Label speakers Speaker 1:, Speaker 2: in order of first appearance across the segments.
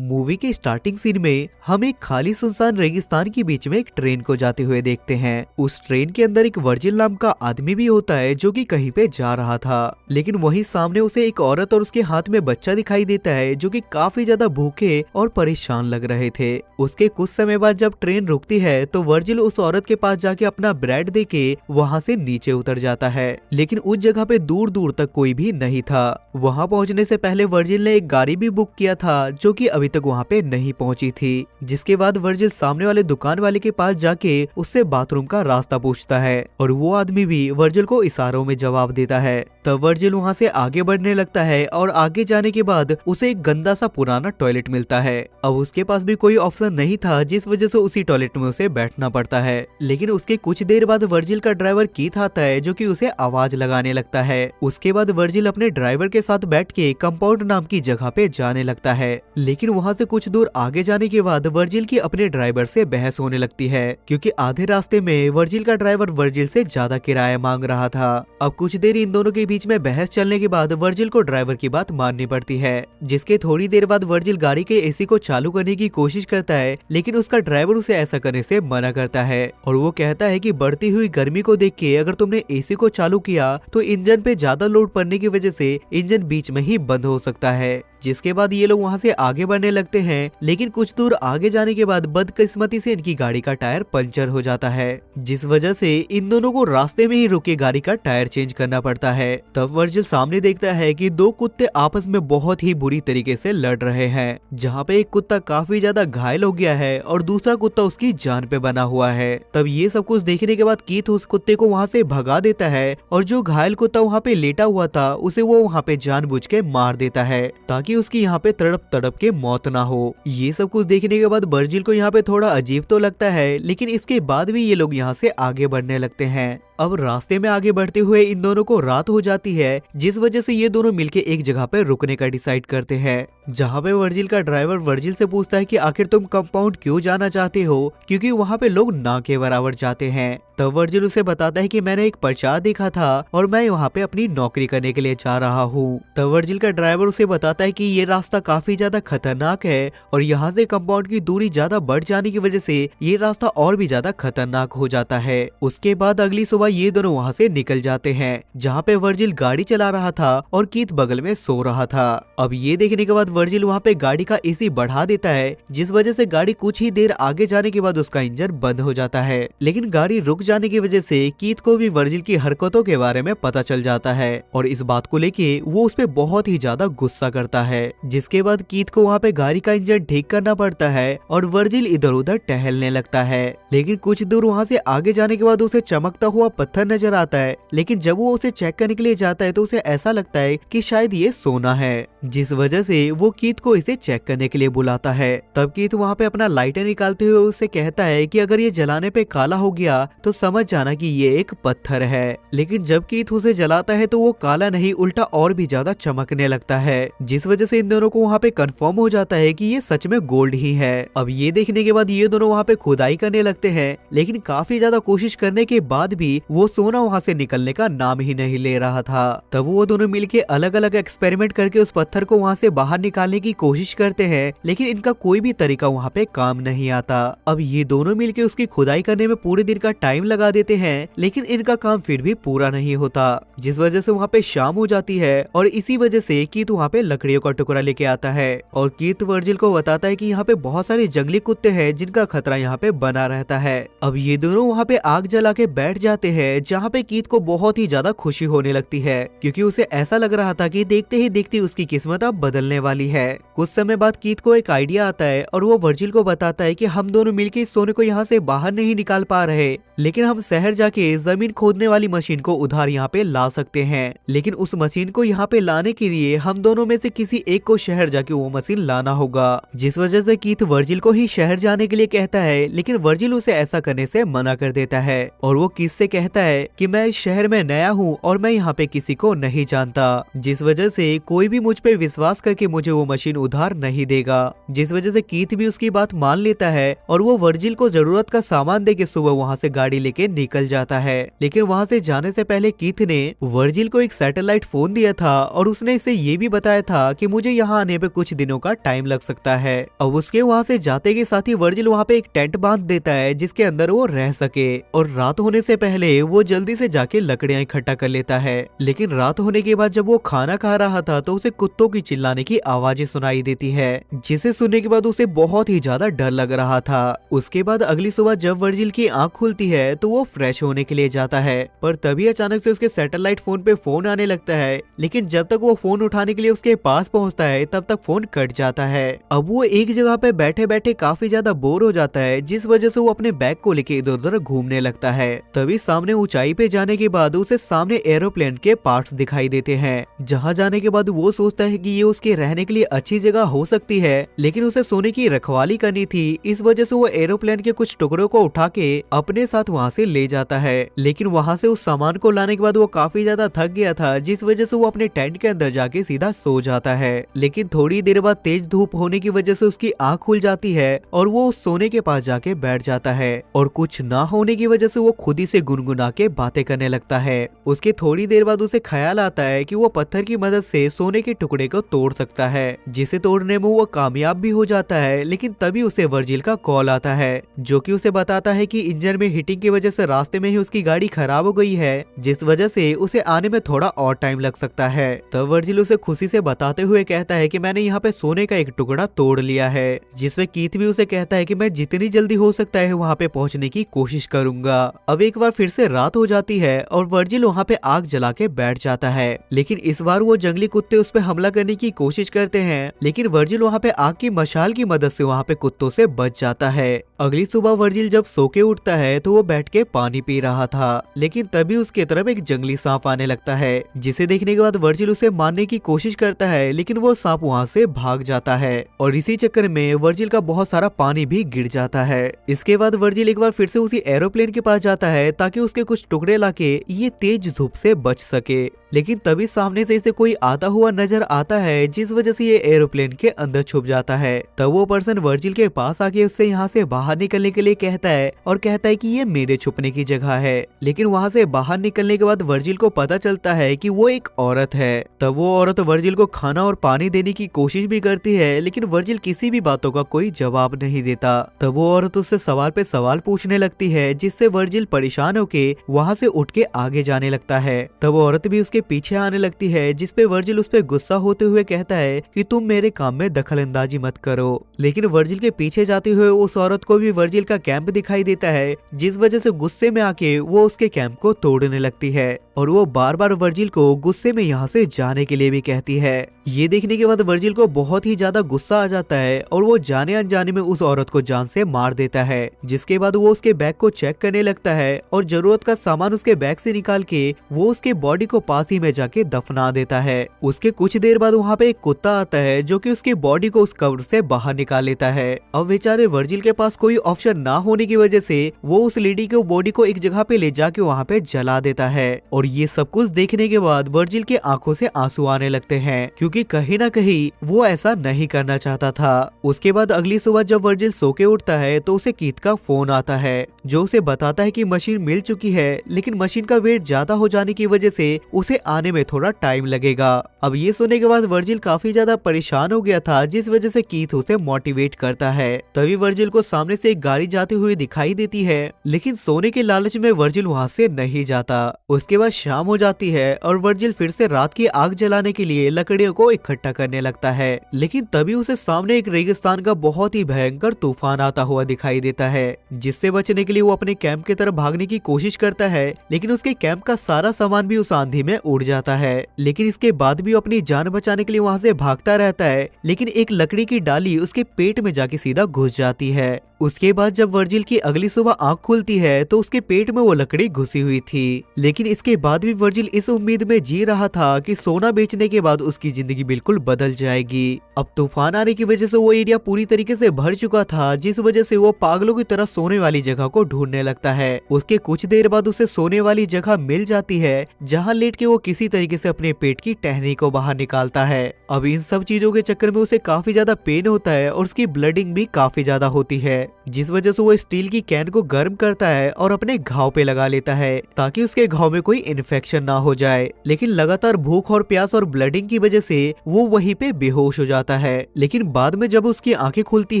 Speaker 1: Movie के starting scene में हम एक खाली सुनसान रेगिस्तान के बीच में एक ट्रेन को जाते हुए देखते हैं। उस ट्रेन के अंदर एक वर्जिल नाम का आदमी भी होता है जो कि कहीं पे जा रहा था, लेकिन वहीं सामने उसे एक औरत और उसके हाथ में बच्चा दिखाई देता है जो कि काफी ज्यादा भूखे और परेशान लग रहे थे। उसके कुछ समय बाद जब ट्रेन रुकती है तो वर्जिल उस औरत के पास जाके अपना ब्रेड देके वहाँ से नीचे उतर जाता है, लेकिन उस जगह पे दूर दूर तक कोई भी नहीं था। वहाँ पहुँचने से पहले वर्जिल ने एक गाड़ी भी बुक किया था जो कि अभी तक वहाँ पे नहीं पहुँची थी। जिसके बाद वर्जिल सामने वाले दुकान वाले के पास जाके उससे बाथरूम का रास्ता पूछता है और वो आदमी भी वर्जिल को इशारों में जवाब देता है। तब वर्जिल वहाँ से आगे बढ़ने लगता है और आगे जाने के बाद उसे एक गंदा सा पुराना टॉयलेट मिलता है। अब उसके पास भी कोई ऑप्शन नहीं था, जिस वजह से उसी टॉयलेट में उसे बैठना पड़ता है। लेकिन उसके कुछ देर बाद वर्जिल का ड्राइवर कीथ आता है जो कि उसे आवाज लगाने लगता है। उसके बाद वर्जिल अपने ड्राइवर के साथ बैठ के कंपाउंड नाम की जगह पे जाने लगता है, लेकिन वहाँ से कुछ दूर आगे जाने के बाद वर्जिल की अपने ड्राइवर से बहस होने लगती है, क्योंकि आधे रास्ते में वर्जिल का ड्राइवर वर्जिल से ज्यादा किराया मांग रहा था। अब कुछ देर इन दोनों के बीच में बहस चलने के बाद वर्जिल को ड्राइवर की बात माननी पड़ती है, जिसके थोड़ी देर बाद वर्जिल गाड़ी के एसी को चालू करने की कोशिश करता है, लेकिन उसका ड्राइवर उसे ऐसा करने से मना करता है और वो कहता है कि बढ़ती हुई गर्मी को देख के अगर तुमने एसी को चालू किया तो इंजन पे ज्यादा लोड पड़ने की वजह से इंजन बीच में ही बंद हो सकता है। जिसके बाद ये लोग वहाँ से आगे बढ़ने लगते हैं, लेकिन कुछ दूर आगे जाने के बाद बदकिस्मती से इनकी गाड़ी का टायर पंचर हो जाता है, जिस वजह से इन दोनों को रास्ते में ही रुके गाड़ी का टायर चेंज करना पड़ता है। तब वर्जिल सामने देखता है कि दो कुत्ते आपस में बहुत ही बुरी तरीके से लड़ रहे हैं, जहाँ पे एक कुत्ता काफी ज्यादा घायल हो गया है और दूसरा कुत्ता उसकी जान पे बना हुआ है। तब ये सब कुछ देखने के बाद कीथ उस कुत्ते को वहाँ से भगा देता है और जो घायल कुत्ता वहाँ पे लेटा हुआ था उसे वो वहाँ पे जानबूझ के मार देता है ताकि उसकी यहाँ पे तड़प तड़प के मौत ना हो। ये सब कुछ देखने के बाद वर्जिल को यहाँ पे थोड़ा अजीब तो लगता है, लेकिन इसके बाद भी ये लोग यहाँ से आगे बढ़ने लगते हैं। अब रास्ते में आगे बढ़ते हुए इन दोनों को रात हो जाती है, जिस वजह से ये दोनों मिलके एक जगह पे रुकने का डिसाइड करते हैं, जहाँ पे वर्जिल का ड्राइवर वर्जिल से पूछता है कि आखिर तुम कंपाउंड क्यों जाना चाहते हो, क्योंकि वहाँ पे लोग ना के बराबर जाते हैं। तब वर्जिल उसे बताता है कि मैंने एक प्रचार देखा था और मैं वहाँ पे अपनी नौकरी करने के लिए जा रहा हूँ। तब वर्जिल का ड्राइवर उसे बताता है कि ये रास्ता काफी ज्यादा खतरनाक है और यहाँ से कंपाउंड की दूरी ज्यादा बढ़ जाने की वजह से ये रास्ता और भी ज्यादा खतरनाक हो जाता है। उसके बाद अगली सुबह ये दोनों वहाँ से निकल जाते हैं, जहाँ पे वर्जिल गाड़ी चला रहा था और कीथ बगल में सो रहा था। अब ये देखने के बाद वर्जिल वहाँ पे गाड़ी का एसी बढ़ा देता है, जिस वजह से गाड़ी कुछ ही देर आगे जाने के बाद उसका इंजन बंद हो जाता है, लेकिन गाड़ी रुक जाने की वजह से कीथ को भी वर्जिल की हरकतों के बारे में पता चल जाता है और इस बात को लेके वो उस पे बहुत ही ज्यादा गुस्सा करता है। जिसके बाद कीथ को वहाँ पे गाड़ी का इंजन ठीक करना पड़ता है और वर्जिल इधर उधर टहलने लगता है, लेकिन कुछ दूर वहाँ से आगे जाने के बाद उसे चमकता हुआ पत्थर नजर आता है, लेकिन जब वो उसे चेक करने के लिए जाता है तो उसे ऐसा लगता है कि शायद ये सोना है, जिस वजह से वो कीथ को इसे चेक करने के लिए बुलाता है। तब कीथ वहाँ पे अपना लाइटर निकालते हुए उसे कहता है कि अगर ये जलाने पे काला हो गया तो समझ जाना कि ये एक पत्थर है, लेकिन जब कीथ उसे जलाता है तो वो काला नहीं उल्टा और भी ज्यादा चमकने लगता है, जिस वजह से इन दोनों को वहाँ पे कंफर्म हो जाता है कि ये सच में गोल्ड ही है। अब ये देखने के बाद ये दोनों वहाँ पे खुदाई करने लगते हैं, लेकिन काफी ज्यादा कोशिश करने के बाद भी वो सोना वहाँ से निकलने का नाम ही नहीं ले रहा था। तब वो दोनों मिलके अलग अलग एक्सपेरिमेंट करके उस पत्थर को वहाँ से बाहर निकालने की कोशिश करते हैं, लेकिन इनका कोई भी तरीका वहाँ पे काम नहीं आता। अब ये दोनों मिलके उसकी खुदाई करने में पूरे दिन का टाइम लगा देते हैं, लेकिन इनका काम फिर भी पूरा नहीं होता, जिस वजह से वहाँ पे शाम हो जाती है और इसी वजह से कीथ वहाँ पे लकड़ियों का टुकड़ा लेके आता है और कीथ वर्जिल को बताता है कि यहाँ पे बहुत सारे जंगली कुत्ते हैं जिनका खतरा यहाँ पे बना रहता है। अब ये दोनों वहाँ पे आग जला के बैठ जाते हैं, जहाँ पे कीथ को बहुत ही ज्यादा खुशी होने लगती है, क्योंकि उसे ऐसा लग रहा था कि देखते ही देखते उसकी किस्मत अब बदलने वाली है। कुछ समय बाद कीथ को एक आइडिया आता है और वो वर्जिल को बताता है कि हम दोनों मिलकर इस सोने को यहाँ से बाहर नहीं निकाल पा रहे, लेकिन हम शहर जाके जमीन खोदने वाली मशीन को उधार यहाँ पे ला सकते हैं, लेकिन उस मशीन को यहाँ पे लाने के लिए हम दोनों में से किसी एक को शहर जाके वो मशीन लाना होगा, जिस वजह से कीथ वर्जिल को ही शहर जाने के लिए कहता है, लेकिन वर्जिल उसे ऐसा करने से मना कर देता है और वो कीथ से कहता है कि मैं इस शहर में नया हूँ और मैं यहाँ पे किसी को नहीं जानता, जिस वजह से कोई भी मुझ पे विश्वास करके मुझे वो मशीन उधार नहीं देगा। जिस वजह से कीथ भी उसकी बात मान लेता है और वो वर्जिल को जरूरत का सामान दे के सुबह वहाँ से गाड़ी लेके निकल जाता है। लेकिन वहाँ से जाने से पहले कीथ ने वर्जिल को एक सैटेलाइट फोन दिया था और उसने इसे ये भी बताया था कि मुझे यहाँ आने पे कुछ दिनों का टाइम लग सकता है। अब उसके वहाँ से जाते के साथ ही वर्जिल वहाँ पे एक टेंट बांध देता है जिसके अंदर वो रह सके, और रात होने से पहले वो जल्दी से जाके लकड़ियां इकट्ठा कर लेता है। लेकिन रात होने के बाद जब वो खाना खा रहा था तो उसे कुत्तों की चिल्लाने की आवाजें सुनाई देती है, जिसे सुनने के बाद उसे बहुत ही ज्यादा डर लग रहा था। उसके बाद अगली सुबह जब वर्जिल की आंख खुलती है तो वो फ्रेश होने के लिए जाता है, पर तभी अचानक से उसके सैटेलाइट फोन पे फोन आने लगता है। लेकिन जब तक वो फोन उठाने के लिए उसके पास पहुंचता है तब तक फोन कट जाता है। अब वो एक जगह पे बैठे बैठे काफी ज्यादा बोर हो जाता है, जिस वजह से वो अपने बैग को लेके इधर उधर घूमने लगता है। तभी सामने ऊंचाई पे जाने के बाद उसे सामने एरोप्लेन के पार्ट्स दिखाई देते हैं, जहां जाने के बाद वो सोचता है कि ये उसके रहने के लिए अच्छी जगह हो सकती है, लेकिन उसे सोने की रखवाली करनी थी। इस वजह से वो एरोप्लेन के कुछ टुकड़ों को उठा के अपने साथ वहाँ से ले जाता है। लेकिन वहाँ से उस सामान को लाने के बाद वो काफी ज्यादा थक गया था, जिस वजह से वो अपने टेंट के अंदर जाके सीधा सो जाता है। लेकिन थोड़ी देर बाद तेज धूप होने की वजह से उसकी आंख खुल जाती है और वो उस सोने के पास जाके बैठ जाता है, और कुछ ना होने की वजह से वो खुद ही से गुनगुना के बातें करने लगता है। उसके थोड़ी देर बाद उसे ख्याल आता है कि वो पत्थर की मदद से सोने के टुकड़े को तोड़ सकता है, जिसे तोड़ने में वो कामयाब भी हो जाता है। लेकिन तभी उसे वर्जिल का कॉल आता है, जो कि उसे बताता है कि इंजन में हीटिंग की वजह से रास्ते में ही उसकी गाड़ी खराब हो गई है, जिस वजह से उसे आने में थोड़ा और टाइम लग सकता है। तब वर्जिल उसे खुशी से बताते हुए कहता है कि मैंने यहाँ पे सोने का एक टुकड़ा तोड़ लिया है, जिसमें कीथ भी उसे कहता है कि मैं जितनी जल्दी हो सकता है वहाँ पे पहुँचने की कोशिश करूंगा। अब एक बार फिर से रात हो जाती है और वर्जिल वहाँ पे आग जला के बैठ जाता है, लेकिन इस बार वो जंगली कुत्ते उस पे हमला करने की कोशिश करते हैं, लेकिन वर्जिल वहाँ पे आग की मशाल की मदद से वहाँ पे कुत्तों से बच जाता है। अगली सुबह वर्जिल जब सो के उठता है तो वो बैठ के पानी पी रहा था, लेकिन तभी उसके तरफ एक जंगली सांप आने लगता है, जिसे देखने के बाद वर्जिल उसे मारने की कोशिश करता है, लेकिन वो सांप वहाँ से भाग जाता है और इसी चक्कर में वर्जिल का बहुत सारा पानी भी गिर जाता है। इसके बाद वर्जिल एक बार फिर से उसी एरोप्लेन के पास जाता है ताकि उसके कुछ टुकड़े लाके ये तेज धूप से बच सके, लेकिन तभी सामने से इसे कोई आता हुआ नजर आता है, जिस वजह से ये एरोप्लेन के अंदर छुप जाता है। तब वो पर्सन वर्जिल के पास आके उससे यहाँ से बाहर निकलने के लिए कहता है और कहता है कि ये मेरे छुपने की जगह है। लेकिन वहाँ से बाहर निकलने के बाद वर्जिल को पता चलता है कि वो एक औरत है। तब वो औरत वर्जिल को खाना और पानी देने की कोशिश भी करती है, लेकिन वर्जिल किसी भी बातों का कोई जवाब नहीं देता। तब वो औरत उससे सवाल पे सवाल पूछने लगती है, जिससे वर्जिल परेशान होके वहाँ से उठ के आगे जाने लगता है। तब वो औरत भी उसके पीछे आने लगती है, जिसपे वर्जिल उस पे गुस्सा होते हुए कहता है कि तुम मेरे काम में दखलंदाजी मत करो। लेकिन वर्जिल के पीछे जाते हुए उस औरत को भी वर्जिल का कैंप दिखाई देता है, जिस वजह से गुस्से में आके वो उसके कैंप को तोड़ने लगती है और वो बार बार वर्जिल को गुस्से में यहाँ से जाने के लिए भी कहती है। ये देखने के बाद वर्जिल को बहुत ही ज्यादा गुस्सा आ जाता है और वो जाने अनजाने में उस औरत को जान से मार देता है। जिसके बाद वो उसके बैग को चेक करने लगता है और जरूरत का सामान उसके बैग से निकाल के वो उसके बॉडी को पास ही में जाके दफना देता है। उसके कुछ देर बाद वहाँ पे एक कुत्ता आता है जो कि उसकी बॉडी को उस कब्र से बाहर निकाल लेता है। अब बेचारे वर्जिल के पास कोई ऑप्शन ना होने की वजह से वो उस लेडी के बॉडी को एक जगह पे ले जाके वहाँ पे जला देता है। और ये सब कुछ देखने के बाद वर्जिल के आंखों से आंसू आने लगते हैं, क्योंकि कहीं ना कहीं वो ऐसा नहीं करना चाहता था। उसके बाद अगली सुबह जब वर्जिल सो के उठता है तो उसे कीथ का फोन आता है, जो उसे बताता है कि मशीन मिल चुकी है, लेकिन मशीन का वेट ज्यादा हो जाने की वजह से उसे आने में थोड़ा टाइम लगेगा। अब ये सुनने के बाद वर्जिल काफी ज्यादा परेशान हो गया था, जिस वजह से कीथ उसे मोटिवेट करता है। तभी वर्जिल को सामने से एक गाड़ी जाती हुई दिखाई देती है, लेकिन सोने के लालच में वर्जिल वहाँ से नहीं जाता। उसके बाद शाम हो जाती है और वर्जिल फिर से रात की आग जलाने के लिए लकड़ियों को इकट्ठा करने लगता है, लेकिन तभी उसे सामने एक रेगिस्तान का बहुत ही भयंकर तूफान आता हुआ दिखाई देता है, जिससे बचने के लिए वो अपने कैंप की तरफ भागने की कोशिश करता है, लेकिन उसके कैंप का सारा सामान भी उस आंधी में उड़ जाता है। लेकिन इसके बाद भी अपनी जान बचाने के लिए वहाँ से भागता रहता है, लेकिन एक लकड़ी की डाली उसके पेट में जाके सीधा घुस जाती है उसके बाद जब वर्जिल की अगली सुबह आंख खुलती है तो उसके पेट में वो लकड़ी घुसी हुई थी, लेकिन इसके बाद भी वर्जिल इस उम्मीद में जी रहा था कि सोना बेचने के बाद उसकी जिंदगी बिल्कुल बदल जाएगी। अब तूफान आने की वजह से वो एरिया पूरी तरीके से भर चुका था, जिस वजह से वो पागलों की तरह सोने वाली जगह को ढूंढने लगता है। उसके कुछ देर बाद उसे सोने वाली जगह मिल जाती है, जहाँ लेट के वो किसी तरीके से अपने पेट की टहनी को बाहर निकालता है। अब इन सब चीजों के चक्कर में उसे काफी ज्यादा पेन होता है और उसकी ब्लडिंग भी काफी ज्यादा होती है, जिस वजह से वो स्टील की कैन को गर्म करता है और अपने घाव पे लगा लेता है ताकि उसके घाव में कोई इन्फेक्शन ना हो जाए। लेकिन लगातार भूख और प्यास और ब्लडिंग की वजह से वो वहीं पे बेहोश हो जाता है। लेकिन बाद में जब उसकी आंखें खुलती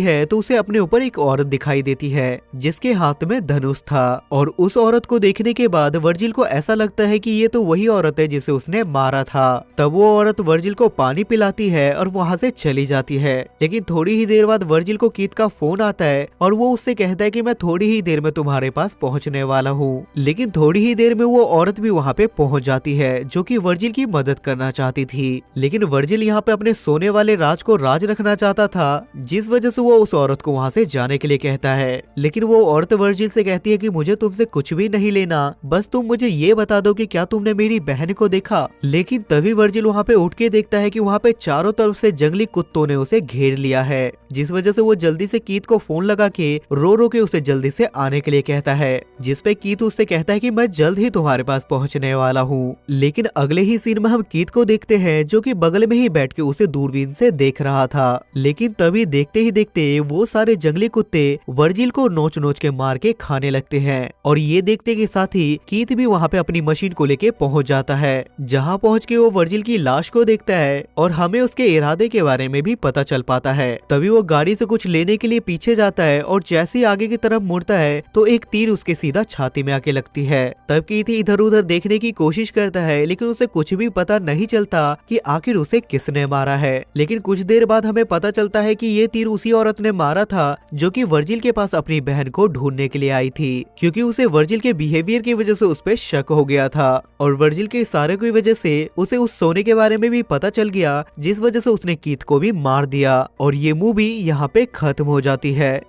Speaker 1: है तो उसे अपने ऊपर एक औरत दिखाई देती है जिसके हाथ में धनुष था, और उस औरत को देखने के बाद वर्जिल को ऐसा लगता है कि ये तो वही औरत है जिसे उसने मारा था। तब वो औरत वर्जिल को पानी पिलाती है और वहाँ से चली जाती है। लेकिन थोड़ी ही देर बाद वर्जिल को कीथ का फोन आता है और वो उससे कहता है कि मैं थोड़ी ही देर में तुम्हारे पास पहुंचने वाला हूँ। लेकिन थोड़ी ही देर में वो औरत भी वहाँ पे पहुंच जाती है जो कि वर्जिल की मदद करना चाहती थी। लेकिन वर्जिल यहाँ पे अपने सोने वाले राज को राज रखना चाहता था, जिस वजह से वो उस औरत को वहाँ से जाने के लिए कहता है। लेकिन वो औरत वर्जिल से कहती है कि मुझे तुमसे कुछ भी नहीं लेना, बस तुम मुझे ये बता दो कि क्या तुमने मेरी बहन को देखा। लेकिन तभी वर्जिल वहाँ पे उठ के देखता है कि वहाँ पे चारों तरफ से जंगली कुत्तों ने उसे घेर लिया है, जिस वजह से वो जल्दी से कीथ को फोन लगा के रो के उसे जल्दी से आने के लिए कहता है, जिस पे कीथ उससे कहता है कि मैं जल्द ही तुम्हारे पास पहुंचने वाला हूँ। लेकिन अगले ही सीन में हम कीथ को देखते हैं जो कि बगल में ही बैठ के उसे दूरबीन से देख रहा था। लेकिन तभी देखते ही देखते वो सारे जंगली कुत्ते वर्जिल को नोच नोच के मार के खाने लगते हैं, और ये देखते के साथ ही कीथ भी वहाँ पे अपनी मशीन को लेके पहुंच जाता है, जहाँ पहुँच के वो वर्जिल की लाश को देखता है और हमें उसके इरादे के बारे में भी पता चल पाता है। तभी वो गाड़ी से कुछ लेने के लिए पीछे जाता है और जैसे ही आगे की तरफ मुड़ता है तो एक तीर उसके सीधा छाती में आके लगती है। तब कीथ इधर उधर देखने की कोशिश करता है, लेकिन उसे कुछ भी पता नहीं चलता कि आखिर उसे किसने मारा है। लेकिन कुछ देर बाद हमें पता चलता है कि ये तीर उसी औरत ने मारा था जो कि वर्जिल के पास अपनी बहन को ढूंढने के लिए आई थी, क्योंकि उसे वर्जिल के बिहेवियर की वजह से उस पर शक हो गया था, और वर्जिल के इशारे की वजह से उसे उस सोने के बारे में भी पता चल गया, जिस वजह से उसने कीथ को भी मार दिया। और ये मूवी यहाँ पे खत्म हो जाती है।